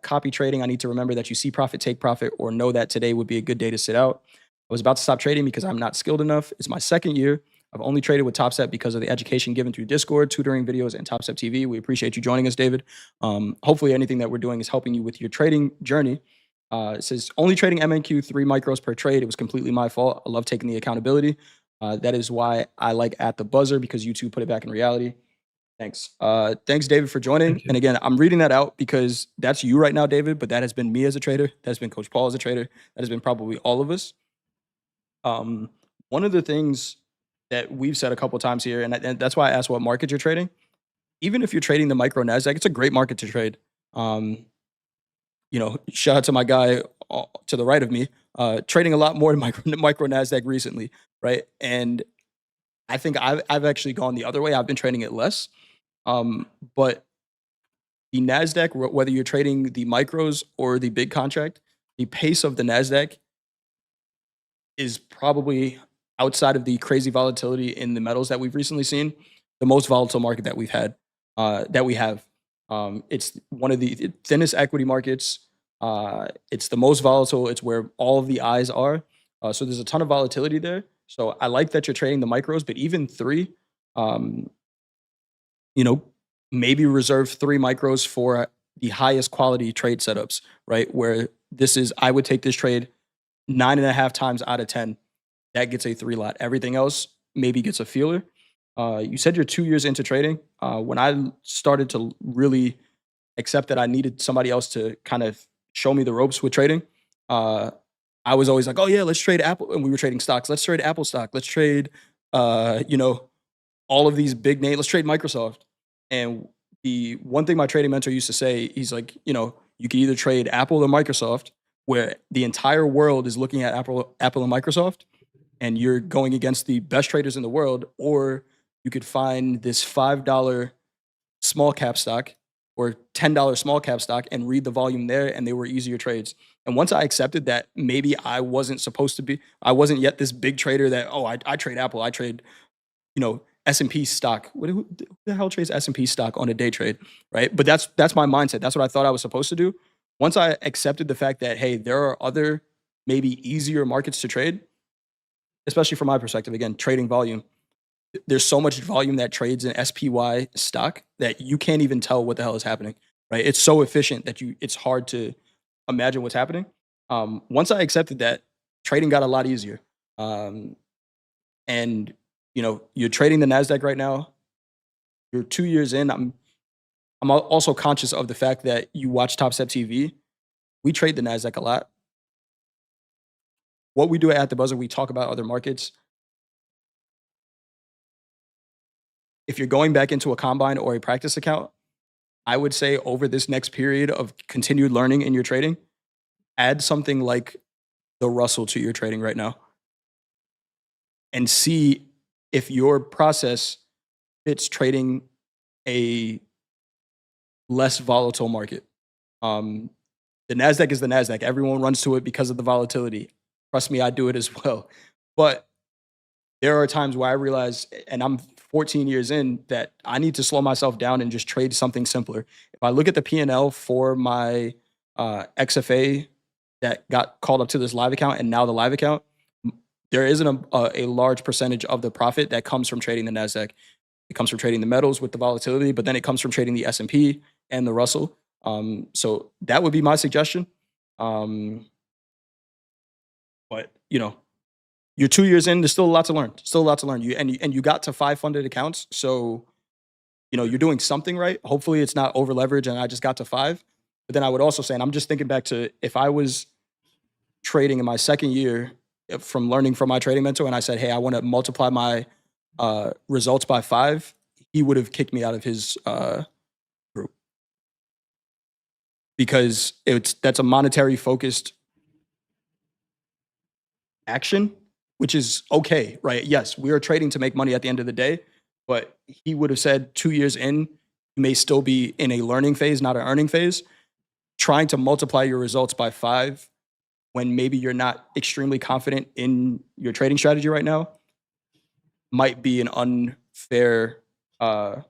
Copy trading, I need to remember that you see profit, take profit, or know that today would be a good day to sit out. I was about to stop trading because I'm not skilled enough. It's my second year. I've only traded with Topstep because of the education given through Discord, tutoring videos, and Topstep TV. We appreciate you joining us, David. Hopefully anything that we're doing is helping you with your trading journey. It says, only trading MNQ 3 micros per trade. It was completely my fault. I love taking the accountability. That is why I like At the Buzzer, because you two put it back in reality. Thanks. Thanks, David, for joining. And again, I'm reading that out because that's you right now, David, but that has been me as a trader. That's been Coach Paul as a trader. That has been probably all of us. One of the things that we've said a couple of times here, and that's why I asked what market you're trading. Even if you're trading the micro NASDAQ, it's a great market to trade. Shout out to my guy to the right of me, trading a lot more in micro NASDAQ recently, right? And I think I've actually gone the other way. I've been trading it less. But the NASDAQ, whether you're trading the micros or the big contract, the pace of the NASDAQ is probably, outside of the crazy volatility in the metals that we've recently seen, the most volatile market that we've had, that we have. It's one of the thinnest equity markets. It's the most volatile. It's where all of the eyes are. So there's a ton of volatility there. So I like that you're trading the micros, but even 3, maybe reserve 3 micros for the highest quality trade setups, right? Where I would take this trade 9.5 times out of 10. That gets a 3 lot. Everything else maybe gets a feeler. You said you're 2 years into trading. When I started to really accept that I needed somebody else to kind of show me the ropes with trading, I was always like, oh yeah, let's trade Apple. And we were trading stocks. Let's trade Apple stock. Let's trade, all of these big names. Let's trade Microsoft. And the one thing my trading mentor used to say, he's like, you can either trade Apple or Microsoft, where the entire world is looking at Apple and Microsoft, and you're going against the best traders in the world, or you could find this $5 small cap stock or $10 small cap stock and read the volume there, and they were easier trades. And once I accepted that maybe I wasn't yet this big trader that, I trade Apple, I trade, S&P stock. Who the hell trades S&P stock on a day trade, right? But that's my mindset. That's what I thought I was supposed to do. Once I accepted the fact that, hey, there are other maybe easier markets to trade, especially from my perspective, again, trading volume. There's so much volume that trades in SPY stock that you can't even tell what the hell is happening, right? It's so efficient that it's hard to imagine what's happening. Once I accepted that, trading got a lot easier. And you're trading the NASDAQ right now. You're 2 years in. I'm also conscious of the fact that you watch Topstep TV. We trade the NASDAQ a lot. What we do at the Buzzer, we talk about other markets. If you're going back into a combine or a practice account, I would say over this next period of continued learning in your trading, add something like the Russell to your trading right now and see if your process fits trading a less volatile market. The NASDAQ is the NASDAQ. Everyone runs to it because of the volatility. Trust me, I do it as well. But there are times where I realize, and I'm 14 years in, that I need to slow myself down and just trade something simpler. If I look at the P&L for my XFA that got called up to this live account and now the live account, there isn't a large percentage of the profit that comes from trading the NASDAQ. It comes from trading the metals with the volatility, but then it comes from trading the S&P and the Russell. So that would be my suggestion. But you're 2 years in. There's still a lot to learn. Still a lot to learn. You got to 5 funded accounts, so you're doing something right. Hopefully, it's not over leverage, and I just got to 5. But then I would also say, and I'm just thinking back to if I was trading in my second year from learning from my trading mentor, and I said, "Hey, I want to multiply my results by 5," he would have kicked me out of his group because that's a monetary focused action, which is okay, right? Yes, we are trading to make money at the end of the day, but he would have said 2 years in, you may still be in a learning phase, not an earning phase. Trying to multiply your results by 5 when maybe you're not extremely confident in your trading strategy right now might be an unfair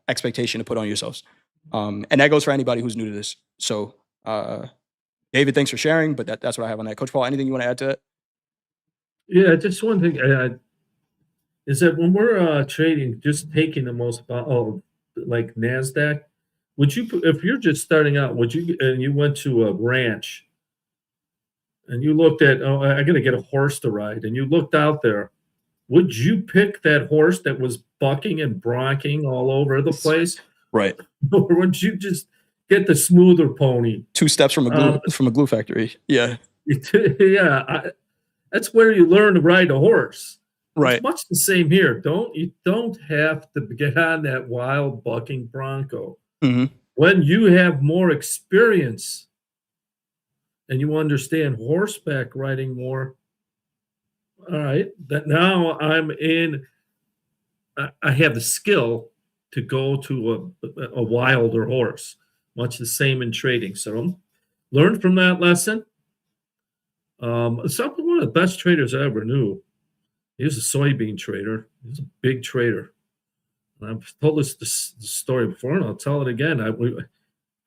expectation to put on yourselves. And that goes for anybody who's new to this. So, David, thanks for sharing, but that's what I have on that. Coach Paul, anything you want to add to that? Yeah, just one thing is that when we're trading, just taking the most like Nasdaq, would you, if you're just starting out, would you, and you went to a ranch and you looked at, oh, I got to get a horse to ride, and you looked out there, would you pick that horse that was bucking and bronking all over the place, Right. or would you just get the smoother pony? 2 steps from a glue factory. Yeah. Yeah, that's where you learn to ride a horse. Right. It's much the same here. You don't have to get on that wild bucking bronco. Mm-hmm. When you have more experience and you understand horseback riding more, all right, that now I have the skill to go to a wilder horse, much the same in trading. So learn from that lesson. One of the best traders I ever knew. He was a soybean trader. He was a big trader. And I've told this story before, and I'll tell it again. We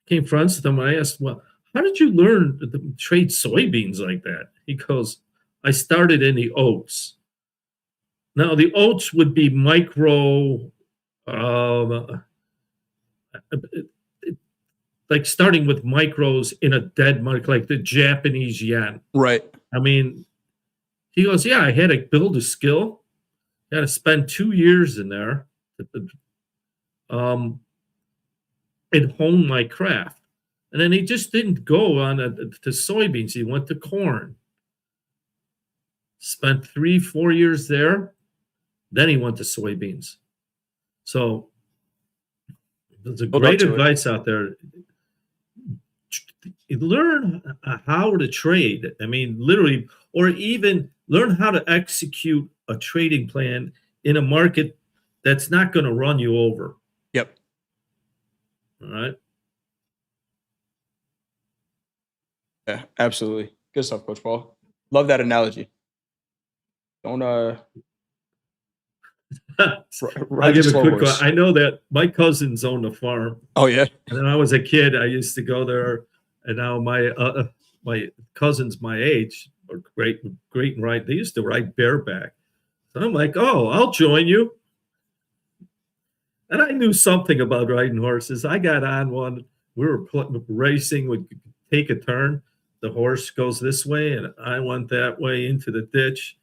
became friends with him. I asked, "Well, how did you learn to trade soybeans like that?" He goes, "I started in the oats." Now, the oats would be micro, like starting with micros in a dead market, like the Japanese yen. Right. I mean, he goes, "Yeah, I had to build a skill. I had to spend 2 years in there and hone my craft." And then he just didn't go on to soybeans. He went to corn. Spent 3-4 years there. Then he went to soybeans. So there's a great advice out there. Learn how to trade. I mean, literally, or even learn how to execute a trading plan in a market that's not going to run you over. Yep. All right. Yeah, absolutely. Good stuff, Coach Paul. Love that analogy. Don't I'll give a quick one. I know that my cousins own a farm. Oh yeah. And when I was a kid, I used to go there, and now my cousins my age are great and right. They used to ride bareback. So I'm like, "Oh, I'll join you." And I knew something about riding horses. I got on one. We were racing. Would take a turn. The horse goes this way, and I went that way into the ditch.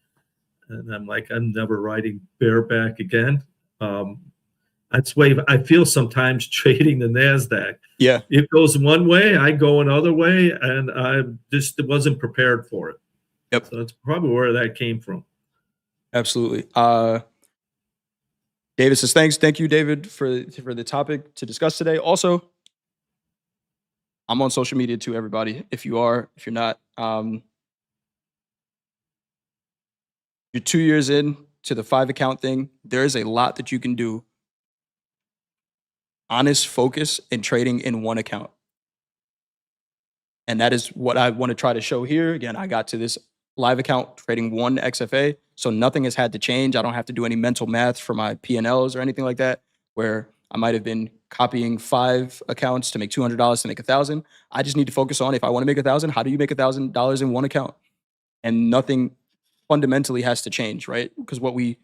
And I'm like, I'm never riding bareback again. That's the way I feel sometimes trading the Nasdaq. Yeah. It goes one way, I go another way, and I just wasn't prepared for it. Yep. So that's probably where that came from. Absolutely. David says, thank you, David, for the topic to discuss today. Also, I'm on social media too, everybody. If you're not, you're 2 years in to the 5 account thing. There is a lot that you can do. Honest focus in trading in one account. And that is what I want to try to show here. Again, I got to this live account trading 1 XFA. So nothing has had to change. I don't have to do any mental math for my P&Ls or anything like that, where I might have been copying 5 accounts to make $200 to make $1,000. I just need to focus on, if I want to make $1,000, how do you make $1,000 in one account? And nothing fundamentally has to change, right? Because what we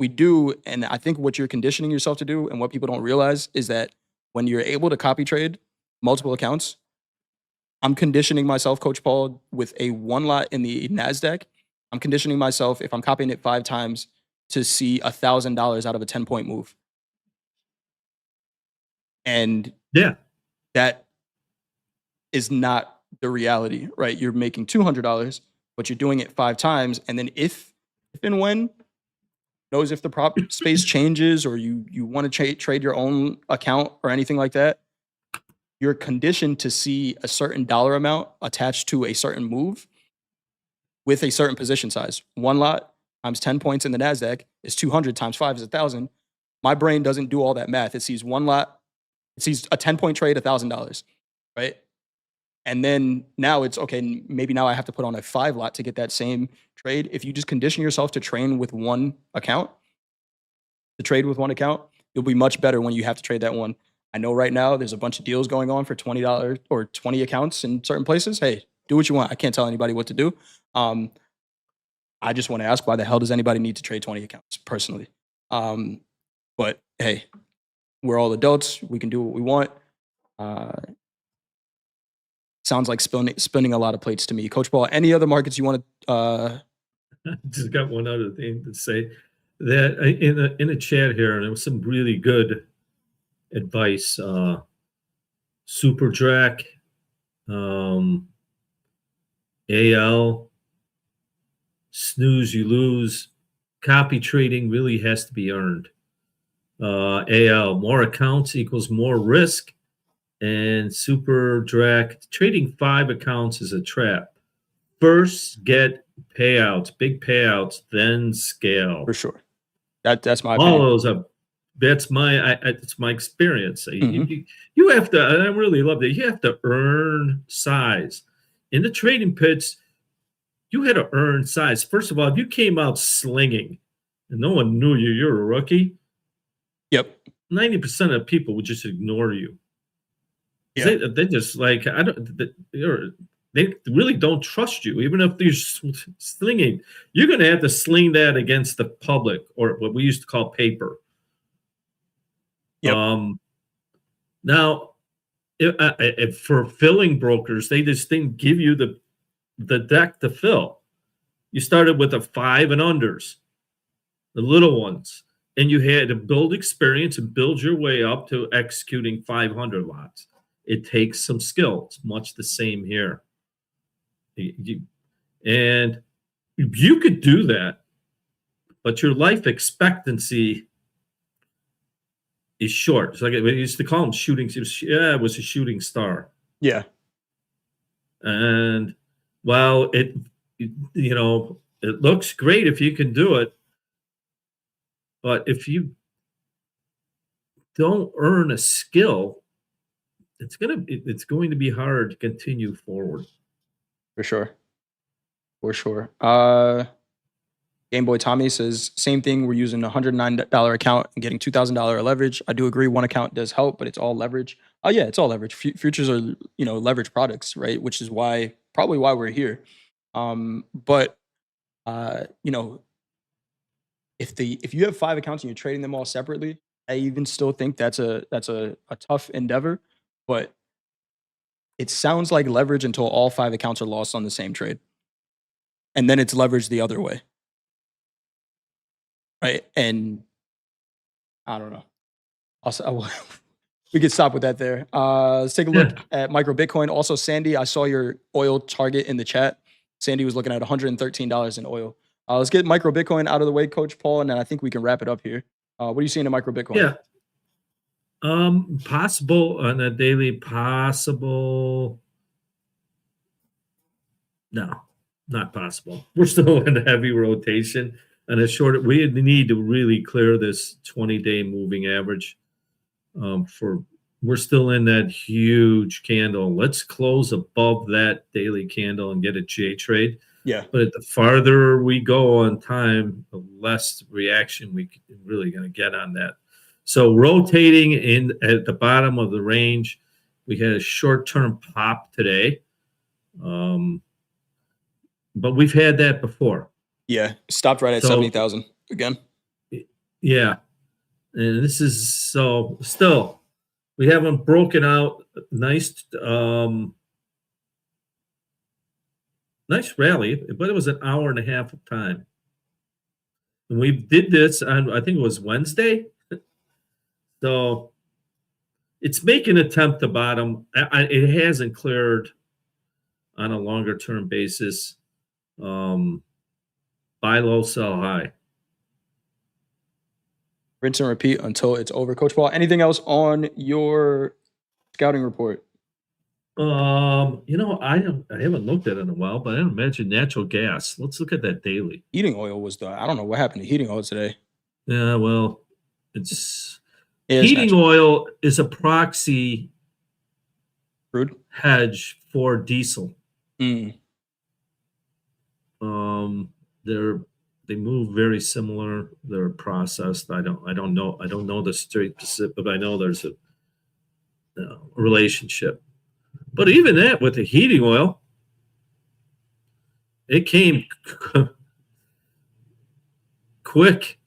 do, and I think what you're conditioning yourself to do and what people don't realize is that when you're able to copy trade multiple accounts, I'm conditioning myself, Coach Paul, with a 1 lot in the NASDAQ. I'm conditioning myself, if I'm copying it 5 times, to see $1,000 out of a 10-point move. And Yeah. that is not the reality, right? You're making $200, but you're doing it 5 times. And then if and when, knows if the prop space changes or you want to trade your own account or anything like that, you're conditioned to see a certain dollar amount attached to a certain move with a certain position size. 1 lot times 10 points in the NASDAQ is 200 times 5 is 1,000. My brain doesn't do all that math. It sees 1 lot, it sees a 10-point trade, $1,000, right? And then now it's okay, maybe now I have to put on a 5 lot to get that same trade. If you just condition yourself to train with one account, to trade with one account, you'll be much better when you have to trade that one. I know right now there's a bunch of deals going on for $20 or 20 accounts in certain places. Hey, do what you want. I can't tell anybody what to do. I just want to ask, why the hell does anybody need to trade 20 accounts personally? But hey, we're all adults. We can do what we want. Sounds like spinning a lot of plates to me. Coach Paul, any other markets you want to? Just got one other thing to say. That in a chat here, and there was some really good advice. Super Drac, AL, snooze you lose. Copy trading really has to be earned. AL, more accounts equals more risk. And Super Drac, trading 5 accounts is a trap. First get payouts, big payouts, then scale. For sure. That's my All opinion. those are. That's it's my experience. You have to, and I really love that. You have to earn size. In the trading pits, you had to earn size. First of all, if you came out slinging and no one knew you're a rookie, Yep. 90% of people would just ignore you. Yeah. They just like, they really don't trust you. Even if you're slinging, you're going to have to sling that against the public, or what we used to call paper. Yep. Now, if for filling brokers, they just didn't give you the deck to fill. You started with a 5 and unders, the little ones, and you had to build experience and build your way up to executing 500 lots. It takes some skill. It's much the same here. And you could do that, but your life expectancy is short. It's like we used to call them shooting. It was a shooting star. Yeah. And while it looks great if you can do it, but if you don't earn a skill, it's going to be hard to continue forward. For sure. For sure. Game Boy Tommy says, same thing. We're using a $109 account and getting $2,000 leverage. I do agree. One account does help, but it's all leverage. Oh yeah, it's all leverage. Futures are, leverage products, right? Which is probably why we're here. But if you have 5 accounts and you're trading them all separately, I even still think that's a tough endeavor. But it sounds like leverage until all 5 accounts are lost on the same trade, and then it's leverage the other way. Right. And I don't know. We could stop with that there. Let's take a look at micro Bitcoin. Also, Sandy, I saw your oil target in the chat. Sandy was looking at $113 in oil. Let's get micro Bitcoin out of the way, Coach Paul, and then I think we can wrap it up here. What are you seeing in micro Bitcoin? Yeah. Possible on a daily, possible. No, not possible. We're still in a heavy rotation. And we need to really clear this 20-day moving average. We're still in that huge candle. Let's close above that daily candle and get a J trade. Yeah. But the farther we go on time, the less reaction we really going to get on that. So rotating in at the bottom of the range, we had a short-term pop today. But we've had that before. Yeah, stopped right at 70,000 again. Yeah, and this is still we haven't broken out. Nice Nice rally, but it was an hour and a half of time. And we did this on, I think it was Wednesday. So it's making an attempt to bottom. It hasn't cleared on a longer term basis. Buy low, sell high. Rinse and repeat until it's over. Coach Paul, anything else on your scouting report? I haven't looked at it in a while, but I imagine natural gas. Let's look at that daily. Heating oil was I don't know what happened to heating oil today. Yeah, well, it's It is heating natural. oil is a proxy Crude. hedge for diesel. Mm. They move very similar. They're processed. I don't know the straight specific, but I know there's a relationship. But even that with the heating oil, it came quick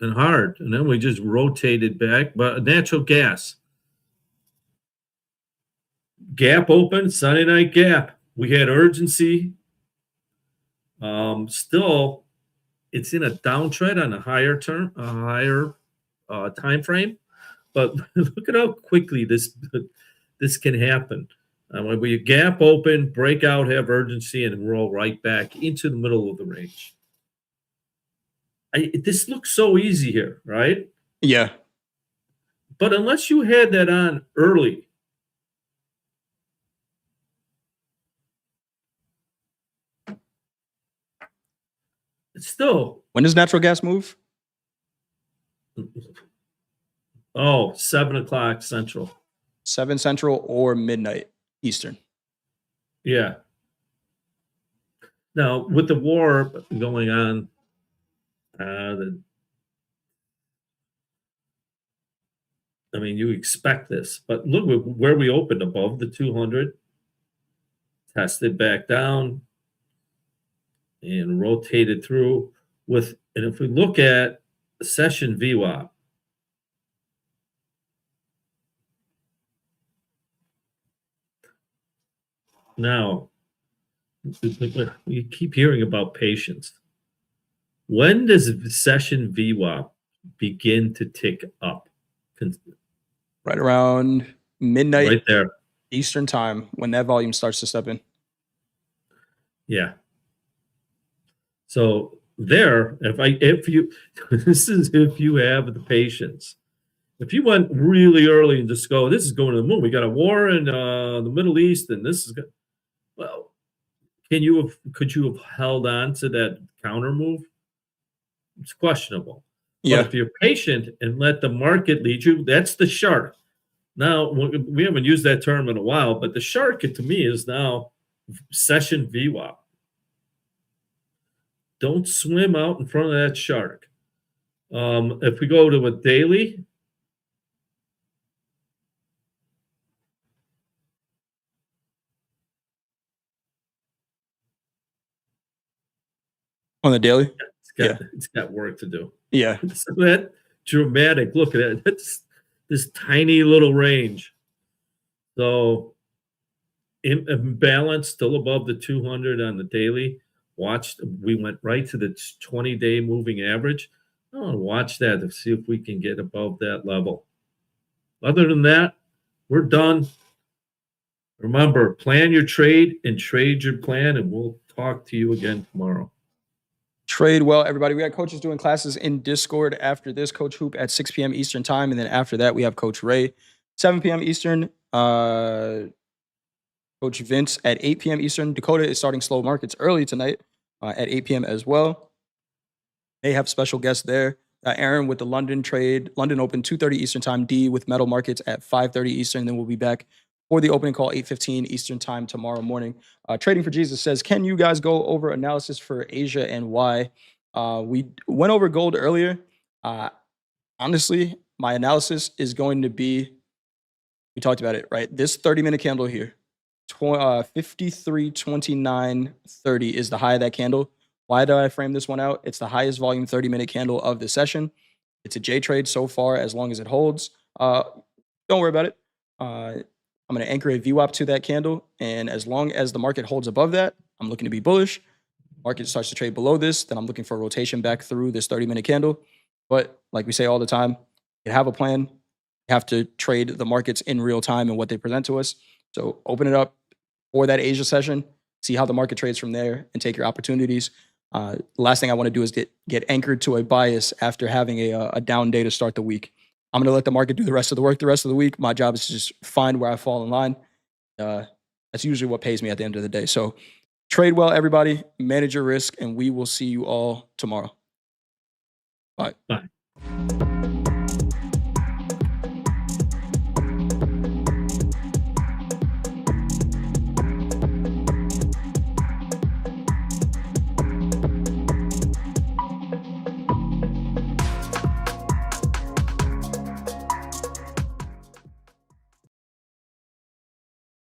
and hard, and then we just rotated back. But natural gas, gap open, Sunday night gap. We had urgency. Still, it's in a downtrend on a higher time frame. But look at how quickly this can happen. When we gap open, break out, have urgency, and roll right back into the middle of the range. This looks so easy here, right? Yeah. But unless you had that on early, it's still. When does natural gas move? 7 o'clock Central. 7 Central or midnight Eastern. Yeah. Now, with the war going on, you expect this, but look where we opened above the 200, tested back down, and rotated through and if we look at the session VWAP, now you keep hearing about patience. When does session VWAP begin to tick up? Right around midnight right there. Eastern time, when that volume starts to step in. Yeah. So there, if you have the patience. If you went really early and just go, this is going to the moon. We got a war in the Middle East, and this is good. Well, could you have held on to that counter move? It's questionable. Yeah. But if you're patient and let the market lead you, that's the shark. Now, we haven't used that term in a while, but the shark to me is now session VWAP. Don't swim out in front of that shark. If we go to a daily, on the daily, it's got work to do. Yeah. So that dramatic. Look at it. It's this tiny little range. So imbalance still above the 200 on the daily. We went right to the 20-day moving average. I want to watch that to see if we can get above that level. Other than that, we're done. Remember, plan your trade and trade your plan, and we'll talk to you again tomorrow. Trade well, everybody. We got coaches doing classes in Discord after this. Coach Hoop at 6 p.m. Eastern time. And then after that, we have Coach Ray, 7 p.m. Eastern. Coach Vince at 8 p.m. Eastern. Dakota is starting slow markets early tonight at 8 p.m. as well. They have special guests there. Aaron with the London trade. London Open, 2:30 Eastern time. D with metal markets at 5:30 Eastern. Then we'll be back for the opening call, 8:15 Eastern time tomorrow morning. Trading for Jesus says, can you guys go over analysis for Asia and why? We went over gold earlier. Honestly, my analysis is going to be, we talked about it, right? This 30-minute candle here, 53.29.30 is the high of that candle. Why did I frame this one out? It's the highest volume 30-minute candle of the session. It's a J trade so far, as long as it holds. Don't worry about it. I'm going to anchor a VWAP to that candle, and as long as the market holds above that, I'm looking to be bullish. Market starts to trade below this, then I'm looking for a rotation back through this 30-minute candle. But like we say all the time, you have a plan. You have to trade the markets in real time and what they present to us. So open it up for that Asia session, see how the market trades from there, and take your opportunities. Last thing I want to do is get anchored to a bias after having a down day to start the week. I'm going to let the market do the rest of the work the rest of the week. My job is to just find where I fall in line. That's usually what pays me at the end of the day. So trade well, everybody. Manage your risk, and we will see you all tomorrow. Bye. Bye.